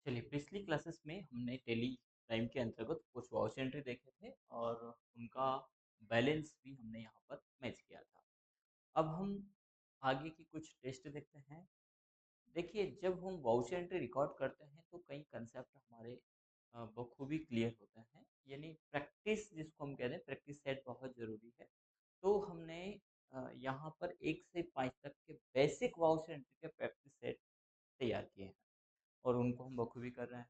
चलिए, पिछली क्लासेस में हमने टेली टाइम के अंतर्गत कुछ वॉच एंट्री देखे थे और उनका बैलेंस भी हमने यहाँ पर मैच किया था। अब हम आगे की कुछ टेस्ट देखते हैं। देखिए, जब हम वाउच एंट्री रिकॉर्ड करते हैं तो कई कंसेप्ट हमारे बखूबी क्लियर होते हैं। यानी प्रैक्टिस जिसको हम कहते हैं, प्रैक्टिस सेट बहुत ज़रूरी है। तो हमने यहाँ पर 1 से 5 तक के बेसिक वाउच एंट्री के प्रैक्टिस सेट तैयार किए हैं और उनको हम बखूबी कर रहे हैं।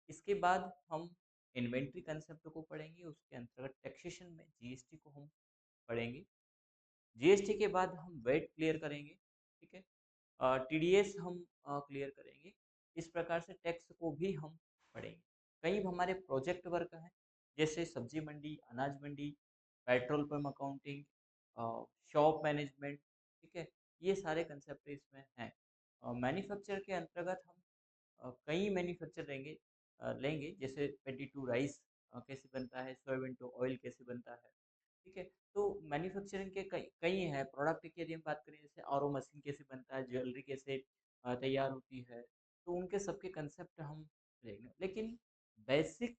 इसके बाद हम इन्वेंट्री कंसेप्ट को पढ़ेंगे, उसके अंतर्गत टैक्सेशन में जीएसटी को हम पढ़ेंगे। जीएसटी के बाद हम वेट क्लियर करेंगे, ठीक है। टीडीएस हम क्लियर करेंगे। इस प्रकार से टैक्स को भी हम पढ़ेंगे। कई हमारे प्रोजेक्ट वर्क हैं, जैसे सब्जी मंडी, अनाज mandi, petrol pump accounting, shop management, ठीक है। ये सारे कंसेप्ट इसमें हैं। मैन्युफैक्चर के अंतर्गत हम कई मैन्युफैक्चर लेंगे, जैसे 22 राइस कैसे बनता है, सोयाबीन टू ऑयल कैसे बनता है, ठीक है। तो मैन्युफैक्चरिंग के कई कई हैं प्रोडक्ट की। यदि हम बात करें, जैसे आरओ मशीन कैसे बनता है, ज्वेलरी कैसे तैयार होती है, तो उनके सबके कंसेप्ट हम लेंगे। लेकिन बेसिक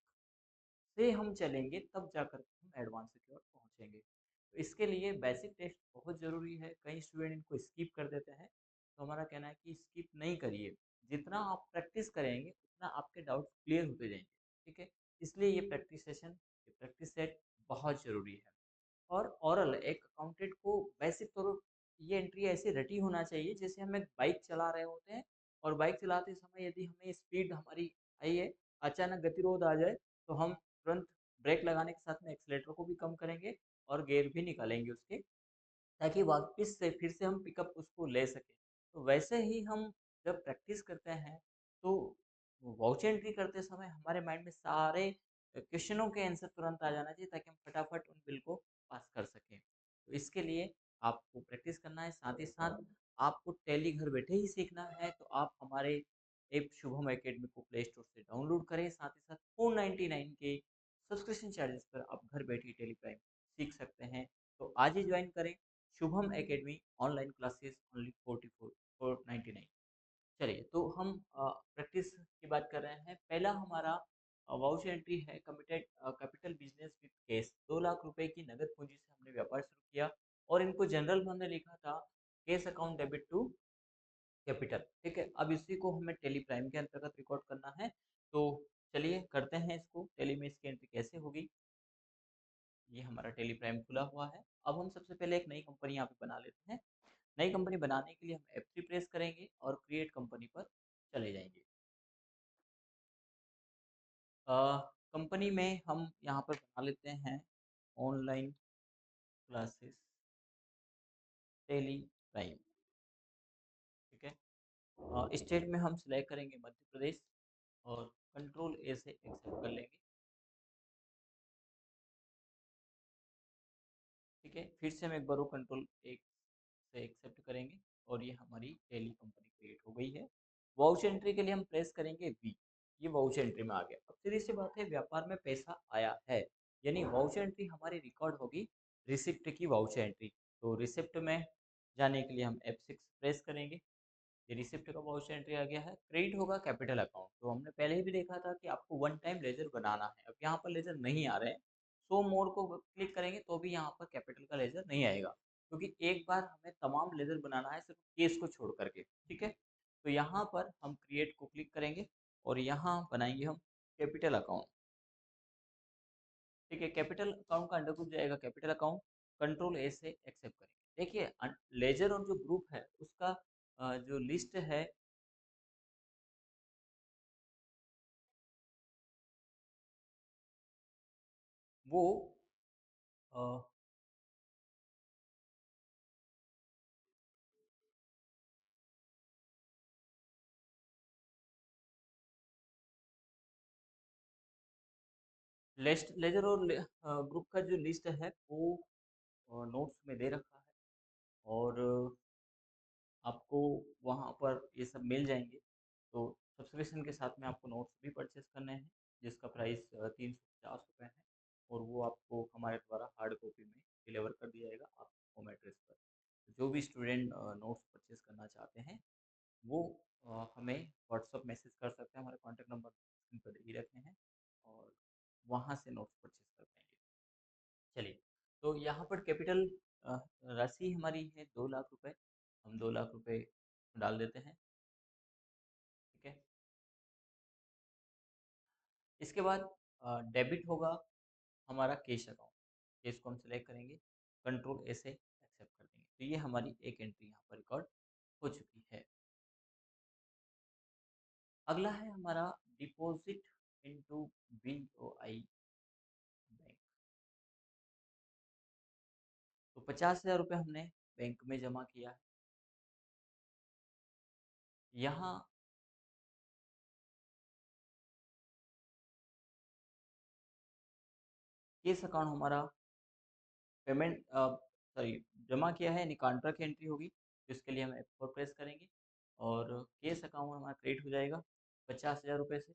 से हम चलेंगे तब जाकर के हम एडवांस की ओर पहुँचेंगे। तो इसके लिए बेसिक टेस्ट बहुत ज़रूरी है। कई स्टूडेंट इनको स्किप कर देते हैं, तो हमारा कहना है कि स्किप नहीं करिए। जितना आप प्रैक्टिस करेंगे उतना आपके डाउट क्लियर होते जाएंगे, ठीक है। इसलिए ये प्रैक्टिस सेशन, ये प्रैक्टिस सेट बहुत ज़रूरी है। और ओरल एक अकाउंटेंट को बेसिक तौर ये एंट्री ऐसे रटी होना चाहिए, जैसे हम एक बाइक चला रहे होते हैं और बाइक चलाते समय यदि हमें स्पीड हमारी आई है, अचानक गतिरोध आ जाए, तो हम तुरंत ब्रेक लगाने के साथ में एक्सीलेटर को भी कम करेंगे और गियर भी निकालेंगे उसके, ताकि वापस से फिर से हम पिकअप उसको ले सकें। तो वैसे ही हम जब प्रैक्टिस करते हैं, तो वाउच एंट्री करते समय हमारे माइंड में सारे क्वेश्चनों के आंसर तुरंत आ जाना चाहिए, ताकि हम फटाफट उन बिल को पास कर सकें। तो इसके लिए आपको प्रैक्टिस करना है, साथ ही साथ आपको टैली घर बैठे ही सीखना है, तो आप हमारे ऐप शुभम एकेडमी को प्ले स्टोर से डाउनलोड करें। साथ ही साथ 499 के सब्सक्रिप्शन चार्जेस पर आप घर बैठे टेली प्राइम सीख सकते हैं। तो आज ही ज्वाइन करें Shubham academy. Online classes only 499। चलिए, तो हम प्रैक्टिस की बात कर रहे हैं। पहला हमारा वाउच एंट्री है, committed capital business with cash. 2 lakh रुपए की नगद पूंजी से हमने व्यापार शुरू किया और इनको जनरल में हमने लिखा था cash account debit to capital, ठीक है। अब इसी को हमें टेली प्राइम के अंतर्गत रिकॉर्ड करना है। तो चलिए करते हैं इसको। टेली में इसकी एंट्री कैसे होगी। ये हमारा टेली प्राइम खुला हुआ है। अब हम सबसे पहले एक नई कंपनी यहाँ पे बना लेते हैं। नई कंपनी बनाने के लिए हम F3 प्रेस करेंगे और क्रिएट कंपनी पर चले जाएंगे। कंपनी में हम यहाँ पर बना लेते हैं ऑनलाइन क्लासेस टेली प्राइम, ठीक है। स्टेट में हम सिलेक्ट करेंगे मध्य प्रदेश और कंट्रोल ए से एक्सेप्ट कर लेंगे, ठीक है। फिर से हम एक बार कंट्रोल एक से एक्सेप्ट करेंगे और ये हमारी टेली कंपनी क्रिएट हो गई है। वाउच एंट्री के लिए हम प्रेस करेंगे वी। ये वाउच एंट्री में आ गया। अब सीधी सी बात है, व्यापार में पैसा आया है, यानी वाउच एंट्री हमारी रिकॉर्ड होगी रिसिप्ट की वाउच एंट्री। तो रिसिप्ट में जाने के लिए हम F6 प्रेस करेंगे। ये रिसिप्ट का वाउच एंट्री आ गया है। क्रेडिट होगा कैपिटल अकाउंट। तो हमने पहले ही भी देखा था कि आपको वन टाइम लेजर बनाना है। अब यहाँ पर लेजर नहीं आ रहे हैं। शो मोर को क्लिक करेंगे तो भी यहाँ पर कैपिटल का लेजर नहीं आएगा, क्योंकि एक बार हमें तमाम लेजर बनाना है, सिर्फ केस को छोड़ करके, ठीक है। तो यहाँ पर हम क्रिएट को क्लिक करेंगे और यहाँ बनाएंगे हम कैपिटल अकाउंट, ठीक है। कैपिटल अकाउंट का अंडर ग्रुप जाएगा कैपिटल अकाउंट। कंट्रोल ए से एक्सेप्ट करेंगे। देखिए, लेजर और जो ग्रुप है उसका जो लिस्ट है, वो लेजर और ग्रुप का जो लिस्ट है वो नोट्स में दे रखा है और आपको वहाँ पर ये सब मिल जाएंगे। तो सब्सक्रिप्शन के साथ में आपको नोट्स भी परचेस करने हैं, जिसका प्राइस 350 रुपये है और वो आपको हमारे द्वारा हार्ड कॉपी में डिलीवर कर दिया जाएगा आपके होम एड्रेस पर। जो भी स्टूडेंट नोट्स परचेस करना चाहते हैं, वो हमें व्हाट्सअप मैसेज कर सकते हैं, हमारे कॉन्टैक्ट नंबर स्क्रीन पर दे ही रखे हैं, और वहाँ से नोट्स परचेज कर पाएंगे। चलिए, तो यहाँ पर कैपिटल राशि हमारी है 2 लाख रुपए। हम 2 लाख रुपए डाल देते हैं। ठीक है। इसके बाद डेबिट होगा हमारा कैश अकाउंट। कैश को हम सिलेक्ट करेंगे, कंट्रोल ए से एक्सेप्ट कर देंगे, तो ये हमारी एक एंट्री यहाँ पर रिकॉर्ड हो चुकी है। अगला है हमारा डिपॉजिट इनटू बीओआई बैंक। तो 50,000 रुपये हमने बैंक में जमा किया है। यहाँ केस अकाउंट हमारा पेमेंट सॉरी जमा किया है, यानी काउंटर की एंट्री होगी, तो इसके लिए हम F4 प्रेस करेंगे और केस अकाउंट हमारा क्रेडिट हो जाएगा 50,000 रुपये से,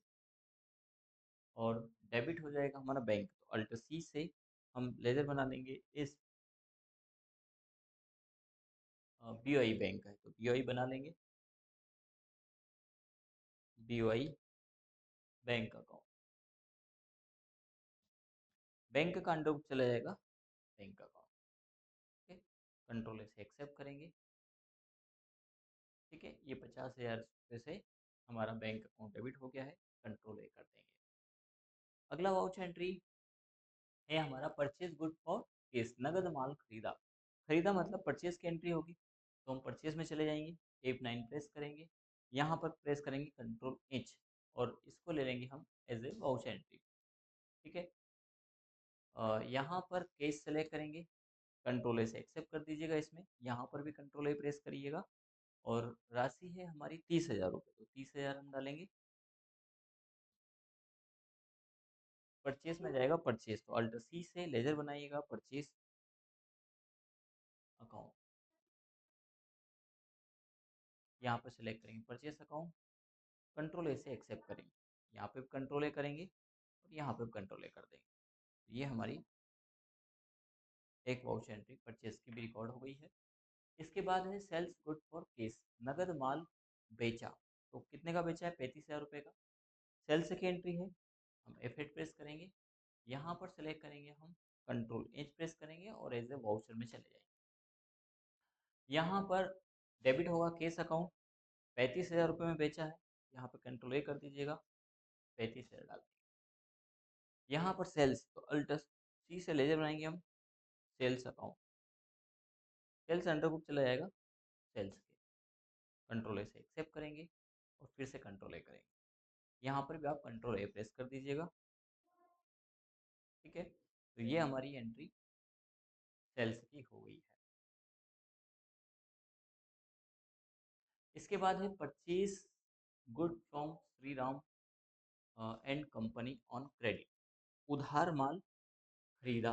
और डेबिट हो जाएगा हमारा बैंक। तो अल्ट सी से हम लेजर बना देंगे, इस बीओआई बैंक है तो बीओआई बना लेंगे, बीओआई बैंक अकाउंट। बैंक का अंडर चला जाएगा बैंक अकाउंट। ठीक है, कंट्रोल से एक्सेप्ट करेंगे। ठीक है, ये 50,000 रुपये से हमारा बैंक अकाउंट डेबिट हो गया है, कंट्रोल ए कर देंगे। अगला वाउचर एंट्री है हमारा परचेज गुड फॉर केस, नगद माल खरीदा। खरीदा मतलब परचेज की एंट्री होगी, तो हम परचेज में चले जाएंगे, F9 प्रेस करेंगे, यहाँ पर प्रेस करेंगे कंट्रोल एच, और इसको ले लेंगे हम एज ए वाउचर एंट्री। ठीक है, यहाँ पर केस सेलेक्ट करेंगे, कंट्रोल ए से एक्सेप्ट कर दीजिएगा, इसमें यहाँ पर भी कंट्रोल ए प्रेस करिएगा, और राशि है हमारी 30,000 रुपये, तो 30,000 हम डालेंगे। परचेस में जाएगा परचेस, तो अल्ट सी से लेजर बनाइएगा परचेस अकाउंट, यहाँ पर सेलेक्ट करेंगे परचेस अकाउंट, कंट्रोल ए से एक्सेप्ट करेंगे, यहाँ पे कंट्रोल ए करेंगे और यहाँ पे कंट्रोल ए कर देंगे। तो ये हमारी एक वाउचर एंट्री परचेस की भी रिकॉर्ड हो गई है। इसके बाद है सेल्स गुड फॉर केस, नगद माल बेचा। तो कितने का बेचा है? 35,000 रुपये का। सेल्स की एंट्री है, हम F8 प्रेस करेंगे, यहाँ पर सेलेक्ट करेंगे हम, कंट्रोल एच प्रेस करेंगे और एज ए वाउचर में चले जाएंगे। यहाँ पर डेबिट होगा केस अकाउंट, 35,000 रुपये में बेचा है, यहाँ पर कंट्रोल ए कर दीजिएगा, 35,000 डाल देंगे। यहाँ पर सेल्स, तो अल्ट सी से लेजर बनाएंगे हम sales account, sales under group चला जाएगा सेल्स के, कंट्रोल ए से एक्सेप्ट करेंगे और फिर से कंट्रोल ए करेंगे, यहाँ पर भी आप कंट्रोल ए प्रेस कर दीजिएगा। ठीक है, तो ये हमारी एंट्री सेल्स की हो गई है। इसके बाद है purchase good from Shri Ram and company on credit, उधार माल खरीदा,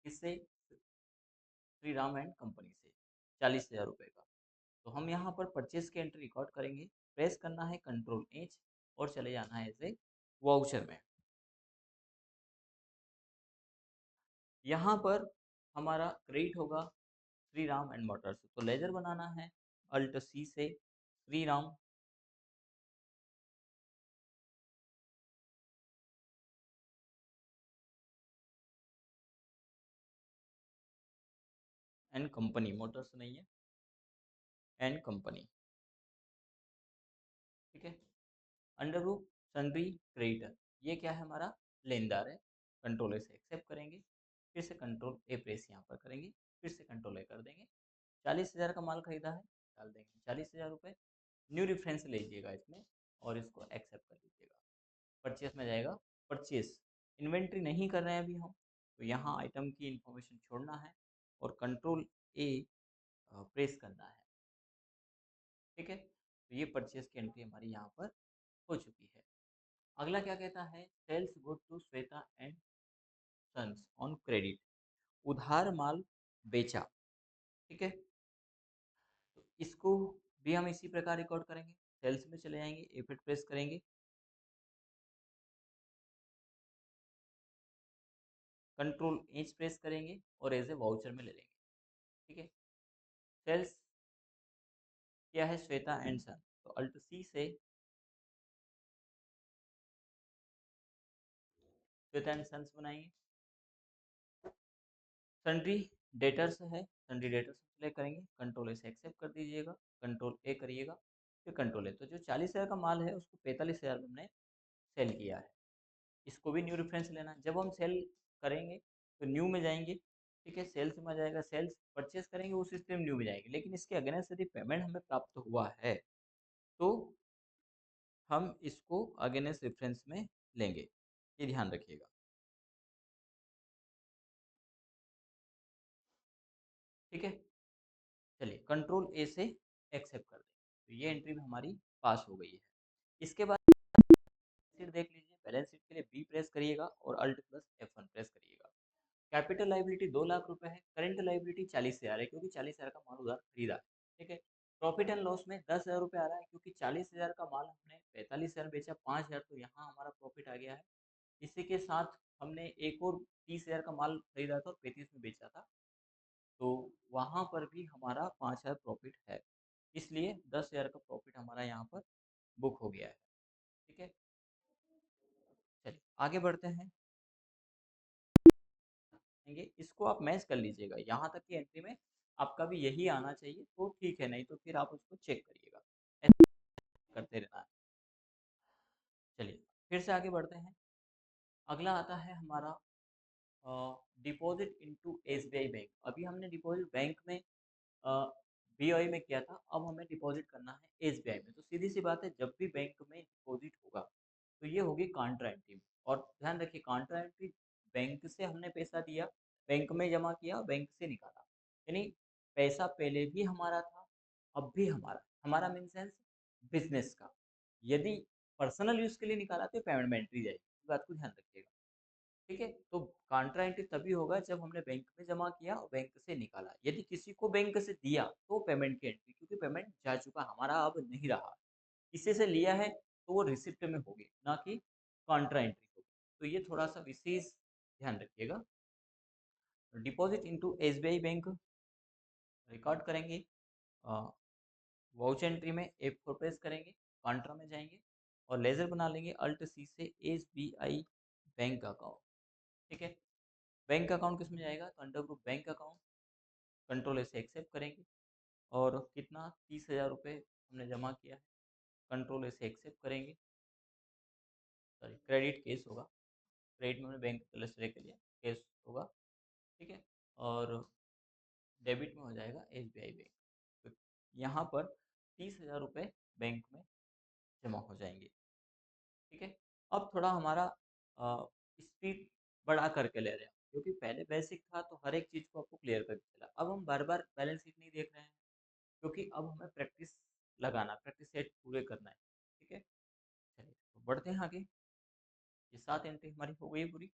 किससे? श्री राम एंड कंपनी से, 40,000 रुपये का। तो हम यहाँ पर परचेज की एंट्री रिकॉर्ड करेंगे, प्रेस करना है कंट्रोल एच और चले जाना है एज ए वाउचर में। यहाँ पर हमारा क्रेडिट होगा श्री राम एंड मोटर्स, तो लेजर बनाना है अल्ट सी से Shri Ram and company, Motors नहीं है, एंड कंपनी। ठीक है, अंडर रूप सन्ड्री क्रेडिटर, ये क्या है? हमारा लेनदार है, कंट्रोल ए से एक्सेप्ट करेंगे, फिर से कंट्रोल ए प्रेस यहाँ पर करेंगे, फिर से कंट्रोल ए कर देंगे। 40,000 का माल खरीदा है, डाल देंगे 40,000 रुपये, न्यू रेफरेंस लीजिएगा इसमें और इसको एक्सेप्ट कर लीजिएगा। परचेस में जाएगा परचेस, इन्वेंट्री नहीं कर रहे हैं अभी हम, तो यहाँ आइटम की इंफॉर्मेशन छोड़ना है और कंट्रोल ए प्रेस करना है। ठीक है, तो ये परचेस की एंट्री हमारी यहाँ पर हो चुकी है। अगला क्या कहता है? Sales good to Shweta and sons on credit, उधार माल बेचा। ठीक है, तो इसको भी हम इसी प्रकार रिकॉर्ड करेंगे, सेल्स में चले जाएंगे, F8 प्रेस करेंगे, कंट्रोल एच प्रेस करेंगे और एज ए वाउचर में ले लेंगे। ठीक है, सेल्स क्या है? श्वेता एंड सन, तो अल्ट सी से श्वेत एंड सन्स बनाएंगे। सन्ड्री डेटर्स है, सन्ड्री डेटर्स सेलेक्ट करेंगे, कंट्रोल ए से एक्सेप्ट कर दीजिएगा, कंट्रोल ए करिएगा, फिर कंट्रोल ए। तो जो 40,000 का माल है उसको 45,000 में हमने सेल किया है। इसको भी न्यू रेफरेंस लेना है। जब हम सेल करेंगे तो न्यू में जाएंगे, ठीक है, सेल्स में आ जाएगा, सेल्स परचेस करेंगे उस स्ट्रीम न्यू में जाएंगे। लेकिन इसके अगेंस्ट यदि पेमेंट हमें प्राप्त हुआ है तो हम इसको अगेंस्ट रेफरेंस में लेंगे, ये ध्यान रखिएगा। ठीक है, चलिए कंट्रोल ए से एक्सेप्ट कर दें, तो ये एंट्री भी हमारी पास हो गई है। इसके बाद शीट देख लीजिए, बैलेंस शीट के लिए बी प्रेस करिएगा और अल्ट प्लस F1 प्रेस करिएगा। कैपिटल लाइबिलिटी 2 लाख रुपए है, करंट लाइबिलिटी 40,000 है क्योंकि 40,000 का माल उधार खरीदा है। ठीक है, प्रॉफिट एंड लॉस में 10,000 रुपये आ रहा है क्योंकि 40,000 का माल हमने 45,000 बेचा, 5,000 तो यहाँ हमारा प्रॉफिट आ गया है। इसी के साथ हमने एक और 30,000 का माल खरीदा था और 35 में बेचा था, तो वहाँ पर भी हमारा 5,000 प्रॉफिट है, इसलिए 10,000 का प्रॉफिट हमारा यहाँ पर बुक हो गया है। ठीक है, चलिए आगे बढ़ते हैं। इसको आप मैच कर लीजिएगा, यहाँ तक की एंट्री में आपका भी यही आना चाहिए तो ठीक है, नहीं तो फिर आप उसको चेक करिएगा, ऐसे करते रहना है। चलिए फिर से आगे बढ़ते हैं। अगला आता है हमारा डिपॉजिट इनटू एसबीआई बैंक। अभी हमने डिपॉजिट बैंक में बीओई में किया था, अब हमें डिपॉजिट करना है एसबीआई में। तो सीधी सी बात है, जब भी बैंक में डिपॉजिट होगा तो ये होगी कॉन्ट्रा एंट्री। और ध्यान रखिए, कॉन्ट्रा एंट्री बैंक से हमने पैसा दिया, बैंक में जमा किया, बैंक से निकाला, यानी पैसा पहले भी हमारा था, अब भी हमारा। हमारा मीन सेंस बिजनेस का। यदि पर्सनल यूज के लिए निकाला तो पेमेंट में एंट्री जाएगी, इस बात को ध्यान रखिएगा। ठीक है, तो कॉन्ट्रा एंट्री तभी होगा जब हमने बैंक में जमा किया और बैंक से निकाला। यदि किसी को बैंक से दिया तो पेमेंट की एंट्री, क्योंकि पेमेंट जा चुका, हमारा अब नहीं रहा। किसी से लिया है तो वो रिसिप्ट में होगी, ना कि कॉन्ट्रा एंट्री होगी। तो ये थोड़ा सा विशेष ध्यान रखिएगा। Deposit into SBI bank record करेंगे, वाउच एंट्री में F4 प्रेस करेंगे, कॉन्ट्रा में जाएंगे और लेजर बना लेंगे अल्ट सी से एसबीआई बैंक अकाउंट। ठीक है, बैंक अकाउंट किस में जाएगा, तो under group bank account, control ऐसे एक्सेप्ट करेंगे और कितना 30,000 रुपये हमने जमा किया है, कंट्रोल ऐसे एक्सेप्ट करेंगे। सॉरी, क्रेडिट केस होगा, क्रेडिट में हमने बैंक पहले सेलेक्ट कर लिया, केस होगा। ठीक है, और डेबिट में हो जाएगा एसबीआई बैंक। तो यहाँ पर 30,000 रुपये बैंक में जमा हो जाएंगे। ठीक है, अब थोड़ा हमारा स्पीड बढ़ा करके ले रहे हैं, क्योंकि पहले बेसिक था तो हर एक चीज़ को आपको क्लियर करके चला। अब हम बार बार बैलेंस शीट नहीं देख रहे हैं, क्योंकि अब हमें प्रैक्टिस लगाना, प्रैक्टिस सेट पूरे करना है। ठीक है, चलिए तो बढ़ते हैं आगे। ये 7 एंट्री हमारी हो गई पूरी।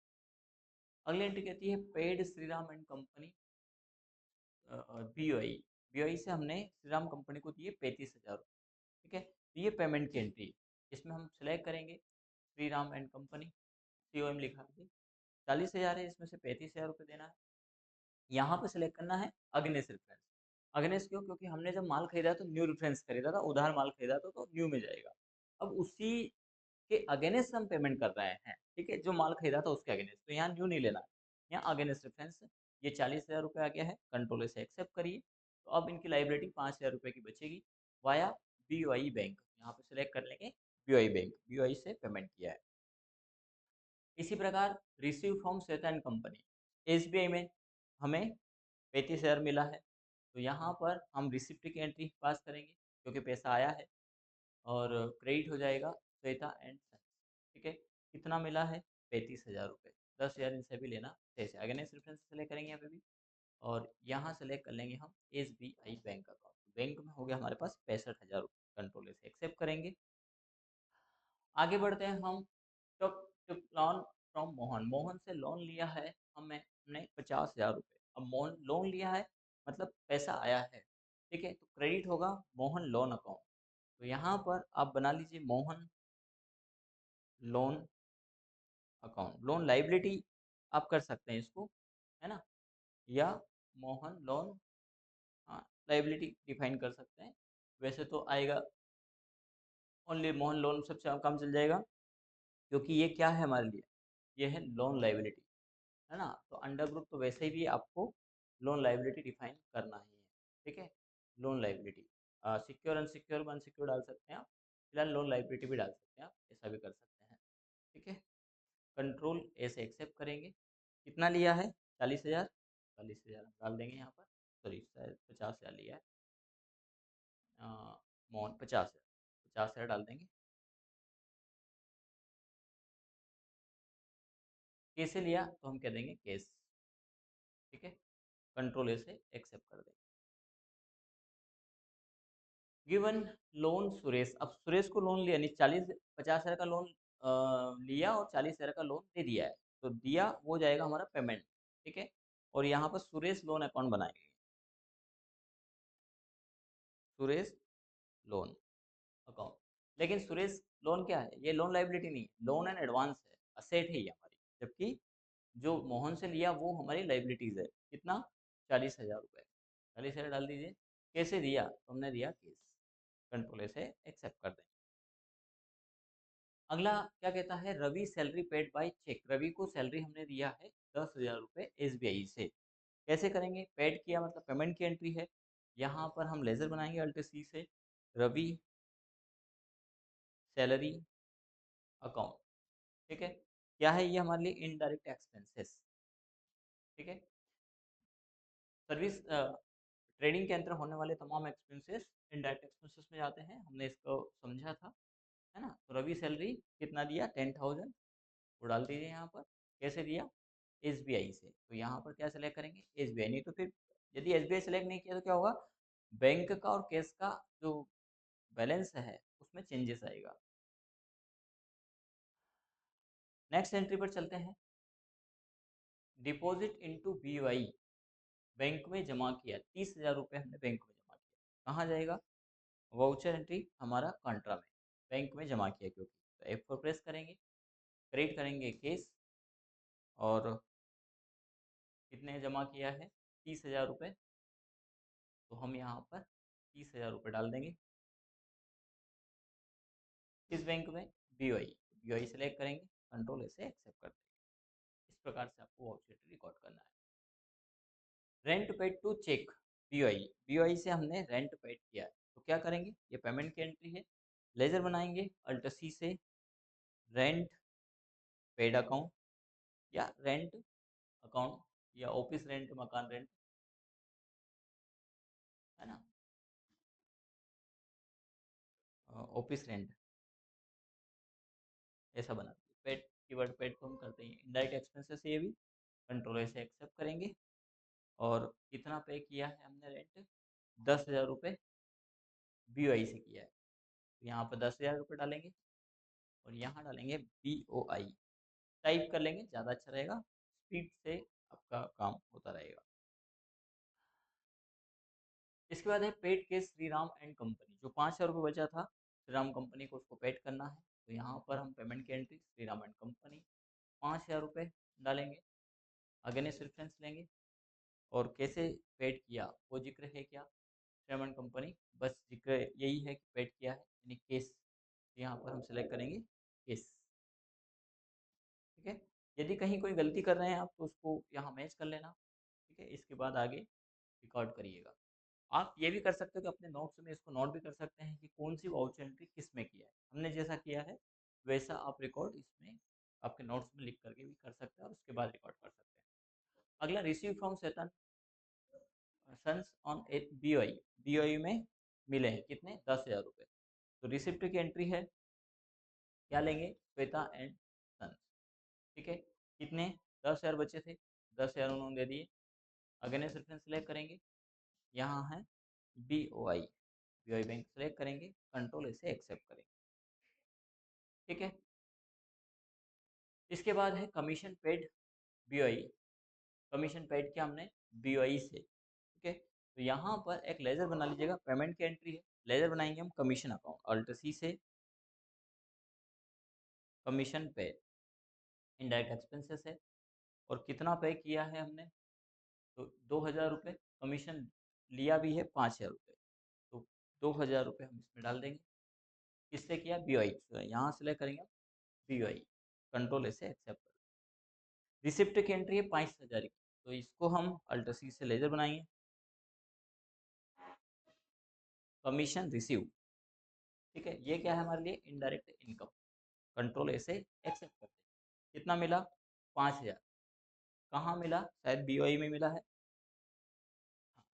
अगली एंट्री कहती है paid Shriram and company BOE. BOE से हमने श्रीराम कंपनी को दिए 35,000 रुपये। ठीक है, तो ये पेमेंट की एंट्री है। इसमें हम सेलेक्ट करेंगे श्रीराम एंड कंपनी, सीओएम लिखा है, 40,000 है, इसमें से 35,000 रुपये देना है। यहाँ पे सेलेक्ट करना है अगेंस्ट रेफरेंस। अगेंस्ट क्यों, क्योंकि हमने जब माल खरीदा तो न्यू रेफरेंस खरीदा था, उधार माल खरीदा था तो न्यू में जाएगा। अब उसी के अगेंस्ट हम पेमेंट कर रहे हैं, ठीक है, जो माल खरीदा था उसके अगेंस्ट, तो यहाँ न्यू नहीं लेना है, यहाँ अगेंस्ट रेफरेंस। ये 40,000 रुपये आ गया है, कंट्रोल से एक्सेप्ट करिए। तो अब इनकी लाइबिलिटी 5,000 रुपये की बचेगी वाया बीओआई बैंक। यहाँ पे सेलेक्ट कर लेंगे बीओआई बैंक, बीओआई से पेमेंट किया है। इसी प्रकार receive from Shweta and company, SBI में हमें 35,000 मिला है, तो यहाँ पर हम रिसिप्ट की एंट्री पास करेंगे क्योंकि पैसा आया है, और क्रेडिट हो जाएगा श्वेता एंड सन्स। ठीक है, कितना मिला है, 35,000 रुपये, 10,000 इनसे भी लेना जैसे अगेंस्ट रेफरेंस सेलेक्ट करेंगे यहाँ पे भी, और यहाँ सेलेक्ट कर लेंगे हम एसबीआई बैंक अकाउंट। बैंक में हो गया हमारे पास 65,000 रुपये, कंट्रोल से एक्सेप्ट करेंगे। आगे बढ़ते हैं हम। टुक टुक लोन फ्रॉम मोहन, मोहन से लोन लिया है हमने 50,000 रुपये। अब मोहन लोन लिया है मतलब पैसा आया है, ठीक है, तो क्रेडिट होगा मोहन लोन अकाउंट। तो यहाँ पर आप बना लीजिए Mohan loan account. Loan liability आप कर सकते हैं इसको, है ना, या मोहन लोन, हाँ, लाइबिलिटी डिफाइन कर सकते हैं। वैसे तो आएगा ओनली मोहन लोन सबसे काम चल जाएगा, क्योंकि ये क्या है हमारे लिए, ये है लोन लाइबिलिटी, है ना। तो अंडर ग्रुप तो वैसे भी आपको लोन लाइबिलिटी डिफाइन करना ही है, ठीक है। Loan liability secure unsecure unsecure डाल सकते हैं आप, फिलहाल लोन लाइबिलिटी भी डाल सकते हैं आप, ऐसा भी कर सकते हैं, ठीक है। कंट्रोल ऐसे एक्सेप्ट करेंगे। कितना लिया है, 40,000, 40,000 डाल देंगे यहाँ पर, सॉरी शायद 50,000 लिया है, मोहन 50,000, 50,000 डाल देंगे। कैसे लिया तो हम कह देंगे केस, ठीक है। कंट्रोल ऐसे एक्सेप्ट कर देंगे। गिवन लोन सुरेश, अब सुरेश को लोन लिया, नहीं 50,000 का लोन लिया और 40,000 का लोन दे दिया है, तो दिया वो जाएगा हमारा पेमेंट, ठीक है। और यहाँ पर सुरेश लोन अकाउंट बनाएंगे, सुरेश लोन अकाउंट। लेकिन सुरेश लोन क्या है, ये लोन लाइबिलिटी नहीं है, लोन एंड एडवांस है, असेट है ये हमारी, जबकि जो मोहन से लिया वो हमारी लाइबिलिटीज है। कितना, 40,000 रुपये, 40,000 डाल दीजिए। कैसे दिया तो हमने दिया केस, कंट्रोल से एक्सेप्ट कर दें। अगला क्या कहता है, Ravi salary paid by cheque, Ravi को सैलरी हमने दिया है 10,000 रुपये SBI से। कैसे करेंगे, पेड किया मतलब पेमेंट की एंट्री है, यहाँ पर हम लेजर बनाएंगे अल्ट सी से, रवि सैलरी अकाउंट, ठीक है। क्या है ये हमारे लिए, इनडायरेक्ट एक्सपेंसेस, ठीक है। सर्विस ट्रेडिंग के अंदर होने वाले तमाम एक्सपेंसेस इनडायरेक्ट एक्सपेंसेस में जाते हैं, हमने इसको समझा था, है ना। तो रवि सैलरी कितना दिया, 10,000, वो डाल दीजिए यहाँ पर। कैसे दिया, SBI से, तो यहाँ पर क्या सेलेक्ट करेंगे, SBI, नहीं तो फिर यदि SBI सेलेक्ट नहीं किया तो क्या होगा, बैंक का और कैश का जो बैलेंस है उसमें चेंजेस आएगा। नेक्स्ट एंट्री पर चलते हैं, डिपॉजिट इनटू BOI, बैंक में जमा किया, 30,000 रुपये हमने बैंक में जमा किया, कहाँ जाएगा, वाउचर एंट्री हमारा कंट्रा में, बैंक में जमा किया, क्योंकि तो F4 प्रेस करेंगे, क्रिएट करेंगे केस, और कितने जमा किया है, 30,000 रुपये, तो हम यहाँ पर 30,000 रुपये डाल देंगे। किस बैंक में, BOI सेलेक्ट करेंगे, कंट्रोल से एक्सेप्ट कर देंगे। इस प्रकार से आपको वाउचर रिकॉर्ड करना है। Rent paid to cheque, BOI से हमने रेंट पेड किया है, तो क्या करेंगे, ये पेमेंट की एंट्री है, लेजर बनाएंगे अल्ट सी से, रेंट पेड अकाउंट, या रेंट अकाउंट, या ऑफिस रेंट, मकान रेंट, है ना, ऑफिस रेंट, ऐसा बना पेड, कीवर्ड पेड को हम करते हैं इनडायरेक्ट एक्सपेंसेस, ये भी कंट्रोल से एक्सेप्ट करेंगे। और कितना पे किया है हमने रेंट, 10,000 रुपये BOI से किया है, तो यहाँ पर 10,000 रुपये डालेंगे, और यहाँ डालेंगे BOI, टाइप कर लेंगे, ज़्यादा अच्छा रहेगा, स्पीड से आपका काम होता रहेगा। इसके बाद है पेड के श्री राम एंड कंपनी, जो 5,000 रुपये बचा था श्री राम कंपनी को, उसको पेड करना है, तो यहाँ पर हम पेमेंट की entry Shri Ram and company 5,000 रुपये डालेंगे, अगेंस्ट रेफरेंस लेंगे, और कैसे पेड किया वो जिक्र है क्या, श्री राम एंड कंपनी, बस जिक्र यही है कि पेड किया है, यानी केस, यहाँ पर हम सेलेक्ट करेंगे केस, ठीक है। यदि कहीं कोई गलती कर रहे हैं आप तो उसको यहाँ मैच कर लेना, ठीक है। इसके बाद आगे रिकॉर्ड करिएगा। आप ये भी कर सकते हो कि अपने नोट्स में इसको नोट भी कर सकते हैं कि कौन सी वाउचर एंट्री किस में किया है, हमने जैसा किया है वैसा आप रिकॉर्ड इसमें आपके नोट्स में लिख करके भी कर सकते हैं, और उसके बाद रिकॉर्ड कर सकते हैं। अगला, receive from Chetan sons on BOI में मिले हैं कितने, 10,000 रुपये, तो रिसिप्ट की एंट्री है, क्या लेंगे, श्वेता एंड सन्स, ठीक है। कितने, 10,000 बचे थे, 10,000 उन्होंने दे दिए, अगेंस्ट रेफरेंस सेलेक्ट करेंगे, यहाँ है BOI बैंक सेलेक्ट करेंगे, कंट्रोल से एक्सेप्ट करेंगे, ठीक है। इसके बाद है commission paid BOI, commission paid किया हमने BOI से, ठीक है। तो यहाँ पर एक लेजर बना लीजिएगा, पेमेंट की एंट्री है, लेजर बनाएंगे हम कमीशन अकाउंट, अल्ट सी से, कमीशन पे इनडायरेक्ट एक्सपेंसेस है, और कितना पे किया है हमने, तो 2,000 रुपये, कमीशन लिया भी है 5,000 रुपये, तो 2,000 रुपये हम इसमें डाल देंगे। किससे किया, BOI, यहाँ सिलेक्ट करेंगे BOI, कंट्रोल से एक्सेप्ट कर। रिसिप्ट की एंट्री है 5000 की, तो इसको हम अल्ट सी से लेजर बनाएंगे। कमीशन रिसीव, ठीक है, ये क्या है हमारे लिए, इनडायरेक्ट इनकम, कंट्रोल ए से एक्सेप्ट करते हैं। कितना मिला, 5000। कहाँ मिला, शायद BOI में मिला है,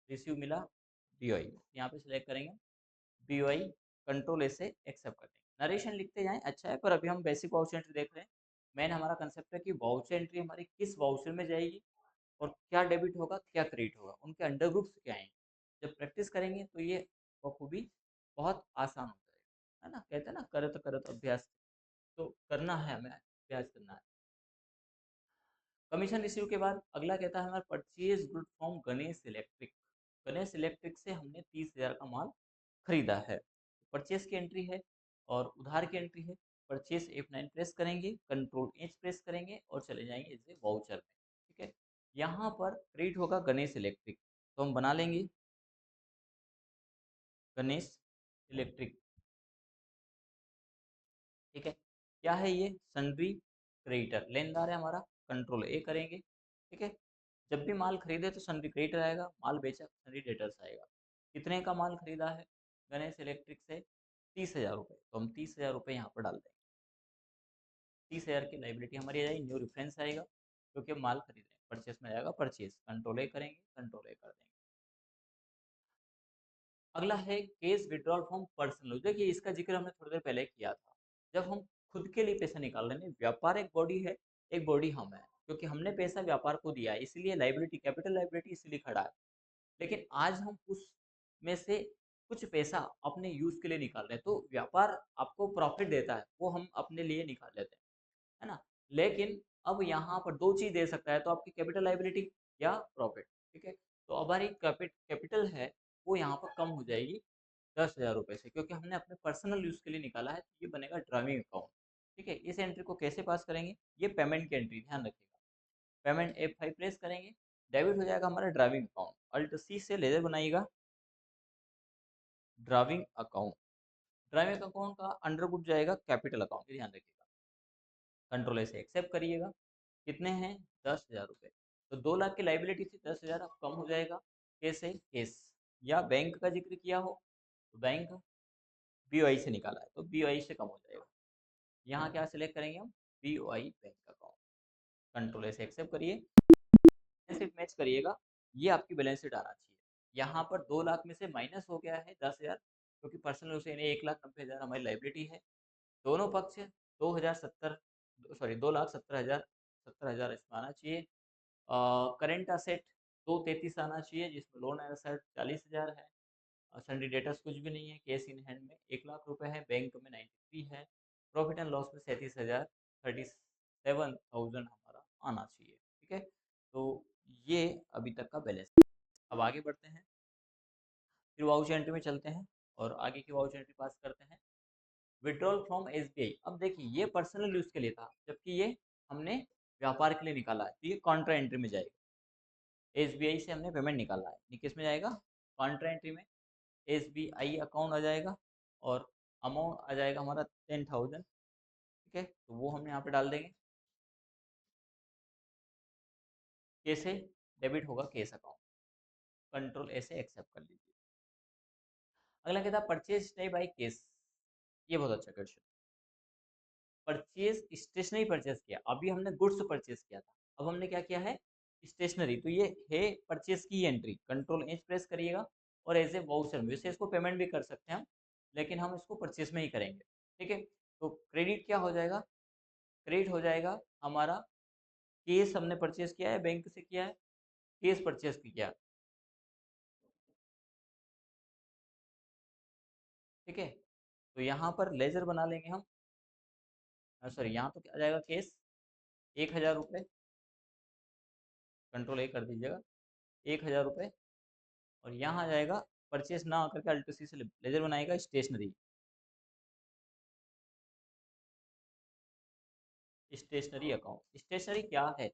रिसीव मिला BOI में, यहाँ पे सिलेक्ट करेंगे BOI, कंट्रोल ए से एक्सेप्ट करते हैं। नरेशन लिखते जाएं, अच्छा है, पर अभी हम बेसिक वाउचर एंट्री देख रहे हैं। मेन हमारा कंसेप्ट है कि वाउचर एंट्री हमारी किस वाउचर में जाएगी और क्या डेबिट होगा क्या क्रेडिट होगा, उनके अंडर ग्रुप्स क्या हैं। जब प्रैक्टिस करेंगे तो ये बखूबी बहुत आसान हो जाएगा, है ना, कहते हैं ना करत करत अभ्यास, तो करना है हमें, अभ्यास करना है। कमीशन रिसीव के बाद अगला कहता है हमारा purchase good from Ganesh electric. Ganesh electric से हमने 30,000 का माल खरीदा है, परचेज की एंट्री है और उधार की एंट्री है। परचेज F9 प्रेस करेंगे, कंट्रोल H प्रेस करेंगे और चले जाएंगे इसे वाउचर में, ठीक है। यहाँ पर क्रेडिट होगा गणेश इलेक्ट्रिक, तो हम बना लेंगे गणेश इलेक्ट्रिक, ठीक है। क्या है ये, सन्ड्री क्रेडिटर, लेनदार है हमारा, कंट्रोल A करेंगे, ठीक है। जब भी माल खरीदे तो सन्ड्री क्रेडिटर आएगा, माल बेचा सन्ड्री डेटर्स आएगा। कितने का माल खरीदा है गणेश इलेक्ट्रिक से, 30,000 रुपये, तो हम 30,000 रुपये यहाँ पर डाल देंगे। 30,000 की लाइबिलिटी हमारी आ जाएगी, न्यू रेफरेंस आएगा क्योंकि हम माल खरीद रहे हैं। परचेस में आएगा परचेस, कंट्रोल A करेंगे, कंट्रोल A कर देंगे। अगला है केस विड्रॉल फ्रॉम पर्सनल, देखिए इसका जिक्र हमने थोड़ी देर पहले किया था। जब हम खुद के लिए पैसा निकाल रहे हैं, व्यापार एक बॉडी है, एक बॉडी हम है, क्योंकि हमने पैसा व्यापार को दिया है, इसलिए लाइबिलिटी कैपिटल लाइबिलिटी इसलिए खड़ा है। लेकिन आज हम उस में से कुछ पैसा अपने यूज के लिए निकाल रहे हैं, तो व्यापार आपको प्रॉफिट देता है, वो हम अपने लिए निकाल लेते हैं, है ना। लेकिन अब यहाँ पर दो चीज दे सकता है, तो आपकी कैपिटल लाइबिलिटी या प्रॉफिट, ठीक है। तो हमारी कैपिटल है वो यहाँ पर कम हो जाएगी 10,000 रुपये से, क्योंकि हमने अपने पर्सनल यूज के लिए निकाला है, तो ये बनेगा ड्राइविंग अकाउंट, ठीक है। इस एंट्री को कैसे पास करेंगे, ये पेमेंट की एंट्री, ध्यान रखिएगा। पेमेंट F5 प्रेस करेंगे, डेबिट हो जाएगा हमारा ड्राइविंग अकाउंट, अल्ट सी से लेजर बनाइएगा ड्राइविंग अकाउंट। ड्राइविंग अकाउंट का अंडर ग्रुप जाएगा कैपिटल अकाउंट, ध्यान रखिएगा। कंट्रोल से एक्सेप्ट करिएगा, कितने हैं, 10,000 रुपये। तो 2 लाख की लाइबिलिटी थी, 10,000 अब कम हो जाएगा, कैसे, केस या बैंक का जिक्र किया हो तो बैंक, BOI से निकाला है तो BOI से कम हो जाएगा। यहाँ क्या सिलेक्ट करेंगे हम, BOI बैंक अकाउंट, कंट्रोल से एक्सेप्ट करिए, शीट मैच करिएगा, ये आपकी बैलेंस शीट आना चाहिए। यहाँ पर 2 लाख में से माइनस हो गया है 10,000, क्योंकि पर्सनल उसे 1,90,000 हमारी लाइबिलिटी है। दोनों पक्ष 2,070, सॉरी 2,70,000, 70,000 इसमें आना चाहिए। करेंट असेट 233 आना चाहिए, जिसमें लोन असेट 40,000 है। सन्डी डेटर्स कुछ भी नहीं है, कैश इन हैंड में 1,00,000 है, बैंक में 93 है, प्रॉफिट एंड लॉस में 37,000, 37,000 हमारा आना चाहिए, ठीक है। तो ये अभी तक का बैलेंस। अब आगे बढ़ते हैं, फिर वाउचर एंट्री में चलते हैं और आगे की वाउचर एंट्री पास करते हैं। विड्रॉल फ्रॉम SBI, अब देखिए ये पर्सनल यूज के लिए था, जबकि ये हमने व्यापार के लिए निकाला है, तो ये कॉन्ट्रा एंट्री में जाएगा। SBI से हमने पेमेंट निकाला है, ये किस में जाएगा, कॉन्ट्रा एंट्री में। SBI अकाउंट आ जाएगा और अमाउंट आ जाएगा हमारा 10,000, ठीक है, तो वो हम यहाँ पे डाल देंगे। कैसे, डेबिट होगा केस अकाउंट, कंट्रोल A से एक्सेप्ट कर लीजिए। अगला कहता है परचेज टाइप बाई केस, ये बहुत अच्छा क्वेश्चन। परचेज स्टेशनरी परचेज किया, अभी हमने गुड्स परचेज किया था, अब हमने क्या किया है, स्टेशनरी, तो ये है परचेज की एंट्री, कंट्रोल H प्रेस करिएगा और एज ए वाउचर, वैसे इसको पेमेंट भी कर सकते हैं हम, लेकिन हम इसको परचेज में ही करेंगे, ठीक है। तो क्रेडिट क्या हो जाएगा, क्रेडिट हो जाएगा हमारा, केस हमने परचेज किया है, बैंक से किया है, केस परचेज किया, ठीक है। तो यहाँ पर लेजर बना लेंगे हम, सॉरी यहाँ तो क्या आ जाएगा, केस 1,000 रुपये, कंट्रोल A कर दीजिएगा, 1,000 रुपये, और यहाँ आ जाएगा परचेस ना आकर के अल्ट सी से लेजर बनाएगा स्टेशनरी। स्टेशनरी अकाउंट, स्टेशनरी क्या है,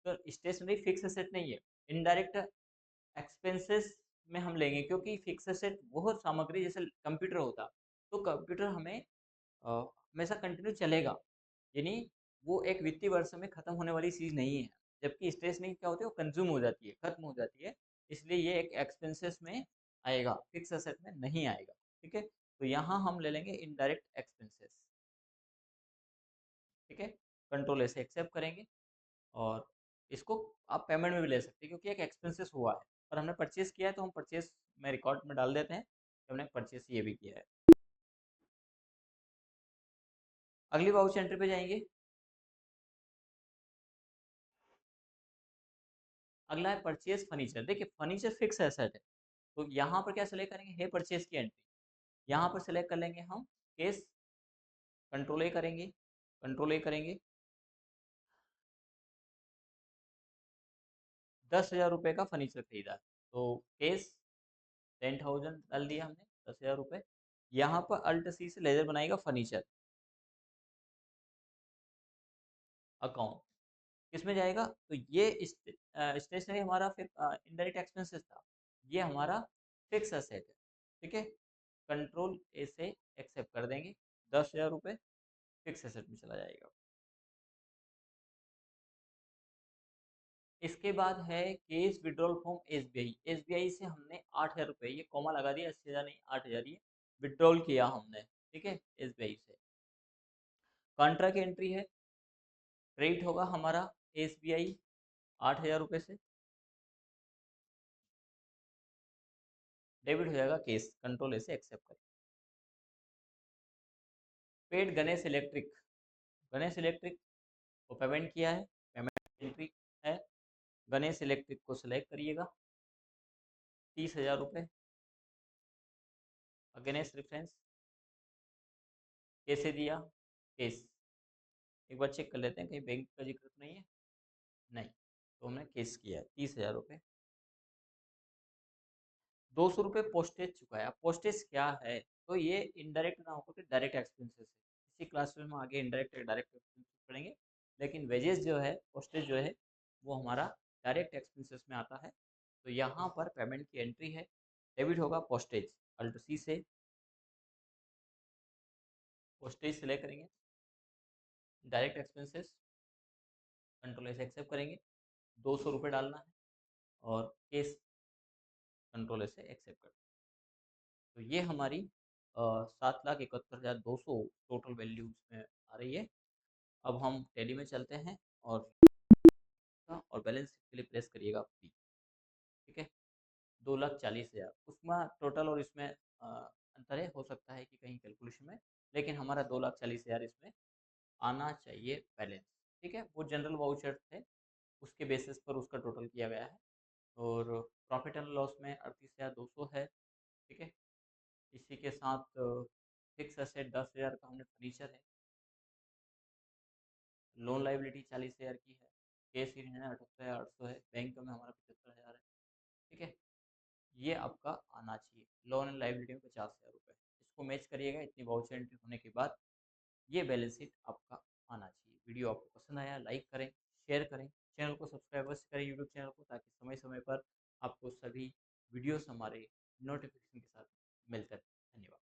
तो स्टेशनरी फिक्स एसेट नहीं है, इनडायरेक्ट एक्सपेंसेस में हम लेंगे, क्योंकि फिक्स एसेट वो सामग्री जैसे कंप्यूटर होता, तो कंप्यूटर हमें हमेशा कंटिन्यू चलेगा, यानी वो एक वित्तीय वर्ष में खत्म होने वाली चीज़ नहीं है। जबकि स्टेशनरी क्या होती है, वो कंज्यूम हो जाती है, खत्म हो जाती है, इसलिए ये एक एक्सपेंसेस में आएगा, फिक्स असेट में नहीं आएगा। ठीक है, तो यहाँ हम ले लेंगे इनडायरेक्ट एक्सपेंसेस। ठीक है, कंट्रोल ऐसे एक्सेप्ट करेंगे, और इसको आप पेमेंट में भी ले सकते हैं क्योंकि एक एक्सपेंसेस हुआ है और हमने परचेस किया है, तो हम परचेस में रिकॉर्ड में डाल देते हैं कि हमने परचेस ये भी किया है। अगली वाउचर एंट्री पे जाएंगे। अगला है परचेज फर्नीचर। देखिए फर्नीचर फिक्स एसेट है, तो यहाँ पर क्या सेलेक्ट करेंगे, है परचेज की एंट्री। यहाँ पर सेलेक्ट कर लेंगे हम केस, कंट्रोल ए करेंगे, कंट्रोल ए करेंगे, 10,000 रुपये का फर्नीचर खरीदा है, तो केस 10,000 डाल दिया हमने, 10,000 रुपये। यहाँ पर अल्ट सी से लेजर बनाएगा फर्नीचर अकाउंट, किसमें जाएगा, तो ये स्टेशनरी हमारा फिर इनडायरेक्ट एक्सपेंसेस था, ये हमारा फिक्स एसेट है। ठीक है, कंट्रोल ए से एक्सेप्ट कर देंगे, 10,000 रुपये फिक्स एसेट में चला जाएगा। इसके बाद है case withdrawal from SBI. SBI से हमने 8,000 रुपये, ये कॉमा लगा दिया, 80,000 नहीं 8,000, ये विड्रॉल किया हमने। ठीक है, एसबीआई से कॉन्ट्रा की एंट्री है, क्रेडिट होगा हमारा एसबीआई 8,000 रुपये से, डेबिट हो जाएगा केस, कंट्रोल ए से एक्सेप्ट करें। Paid Ganesh electric, Ganesh electric को पेमेंट किया है, पेमेंट एंट्री है, गणेश इलेक्ट्रिक को सिलेक्ट करिएगा, 30,000 रुपये अगेंस्ट रेफरेंस, कैसे दिया, केस। एक बार चेक कर लेते हैं कहीं बैंक का जिक्र तो नहीं है, नहीं, तो हमने केस किया है, 30,000 रुपये। 200 रुपये पोस्टेज चुका है। अब पोस्टेज क्या है, तो ये इनडायरेक्ट ना होकर डायरेक्ट एक्सपेंसेस है। इसी क्लास में हम आगे इनडायरेक्ट डायरेक्ट एक्सपेंसेस पढ़ेंगे, लेकिन वेजेस जो है, पोस्टेज जो है, वो हमारा डायरेक्ट एक्सपेंसेस में आता है। तो यहाँ पर पेमेंट की एंट्री है, डेबिट होगा पोस्टेज, अल्ट सी से पोस्टेज सिलेक्ट करेंगे, डायरेक्ट एक्सपेंसेस, कंट्रोल से एक्सेप्ट करेंगे, 200 रुपये डालना है, और केस कंट्रोल से एक्सेप्ट कर। तो ये हमारी 7,71,200 टोटल वैल्यू इसमें आ रही है। अब हम टैली में चलते हैं, और बैलेंस शीट के लिए प्रेस करिएगा P। ठीक है, 2,40,000 उसमें टोटल, और इसमें अंतर है, हो सकता है कि कहीं कैलकुलेशन में, लेकिन हमारा 2,40,000 इसमें आना चाहिए बैलेंस। ठीक है, वो जनरल वाउचर थे, उसके बेसिस पर उसका टोटल किया गया है, और प्रॉफिट एंड लॉस में 38,200 है। ठीक है, इसी के साथ फिक्स एसेट 10,000 का हमने फर्नीचर है, लोन लाइबिलिटी 40,000 की है, केस ऋण है 78,800 है, बैंक में हमारा 75,000 है। ठीक है, ये आपका आना चाहिए, लोन एंड लाइबिलिटी में 50,000 रुपये, इसको मैच करिएगा। इतनी वाउचर एंट्री होने के बाद ये बैलेंस शीट आपका आना चाहिए। वीडियो आपको पसंद आया, लाइक करें, शेयर करें, चैनल को सब्सक्राइब करें यूट्यूब चैनल को, ताकि समय समय पर आपको सभी वीडियोस हमारे नोटिफिकेशन के साथ मिलते रहें। धन्यवाद।